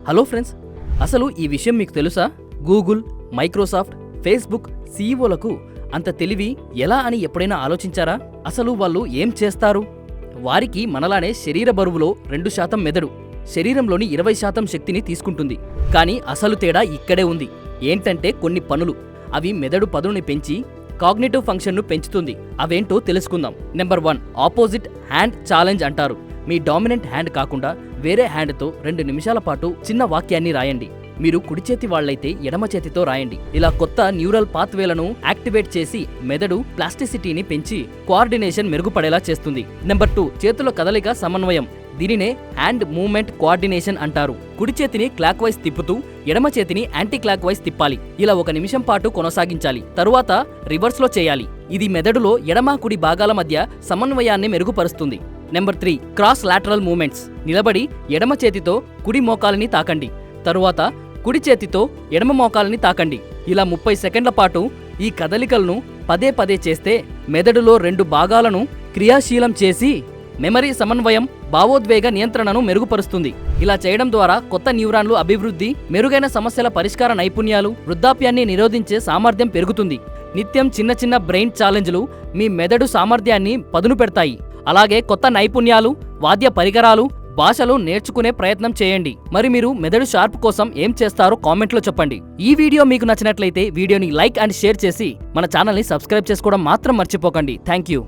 Hello friends, అసలు ఈ విషయం మీకు తెలుసా? గూగుల్, మైక్రోసాఫ్ట్, ఫేస్బుక్ సీఈఓలకు అంత తెలివి ఎలా అని ఎప్పుడైనా ఆలోచించారా? అసలు వాళ్ళు ఏం చేస్తారు? వారికి మనలానే శరీర బరువులో 2% మెదడు, శరీరంలోని 20% శక్తిని తీసుకుంటుంది. కానీ అసలు తేడా ఇక్కడే ఉంది. ఏంటంటే కొన్ని పనులు. అవి మెదడు పదునుని పెంచి కాగ్నిటివ్ ఫంక్షన్ను పెంచుతుంది. అవేంటో తెలుసుకుందాం. నెంబర్ 1, ఆపోజిట్ హ్యాండ్ ఛాలెంజ్ అంటారు. మీ డామినెంట్ హ్యాండ్ కాకుండా వేరే హ్యాండ్తో 2 నిమిషాల పాటు చిన్న వాక్యాన్ని రాయండి. మీరు కుడి చేతి వాళ్ళైతే ఎడమ చేతితో రాయండి. ఇలా కొత్త న్యూరల్ పాత్వేలను యాక్టివేట్ చేసి మెదడు ప్లాస్టిసిటీని పెంచి కోఆర్డినేషన్ మెరుగుపడేలా చేస్తుంది. నెంబర్ 2, చేతుల కదలిక సమన్వయం. దీనినే హ్యాండ్ మూవ్మెంట్ కోఆర్డినేషన్ అంటారు. కుడి చేతిని క్లాక్ వైజ్ తిప్పుతూ ఎడమ చేతిని యాంటీ క్లాక్ వైజ్ తిప్పాలి. ఇలా 1 నిమిషం పాటు కొనసాగించాలి. తరువాత రివర్స్ లో చేయాలి. ఇది మెదడులో ఎడమ కుడి భాగాల మధ్య సమన్వయాన్ని మెరుగుపరుస్తుంది. Number 3, cross lateral movements. నిలబడి ఎడమ చేతితో కుడి మోకాలిని తాకండి. తరువాత కుడి చేతితో ఎడమ మోకాలిని తాకండి. ఇలా 30 సెకండ్ల పాటు ఈ కదలికలను పదే పదే చేస్తే మెదడులో 2 భాగాలను క్రియాశీలం చేసి మెమరీ సమన్వయం, భావోద్వేగ నియంత్రణను మెరుగుపరుస్తుంది. ఇలా చేయడం ద్వారా కొత్త న్యూరాన్లు అభివృద్ధి, మెరుగైన సమస్యల పరిష్కార నైపుణ్యాలు, వృద్ధాప్యాన్ని నిరోధించే సామర్థ్యం పెరుగుతుంది. నిత్యం చిన్న చిన్న బ్రెయిన్ ఛాలెంజ్లు మీ మెదడు సామర్థ్యాన్ని పదును పెడతాయి. అలాగే కొత్త నైపుణ్యాలు, వాద్య పరికరాలు, భాషలు నేర్చుకునే ప్రయత్నం చేయండి. మరి మీరు మెదడు షార్ప్ కోసం ఏం చేస్తారో కామెంట్లో చెప్పండి. ఈ వీడియో మీకు నచ్చినట్లయితే వీడియోని లైక్ అండ్ షేర్ చేసి మన ఛానల్ని సబ్స్క్రైబ్ చేసుకోవడం మాత్రం మర్చిపోకండి. Thank you.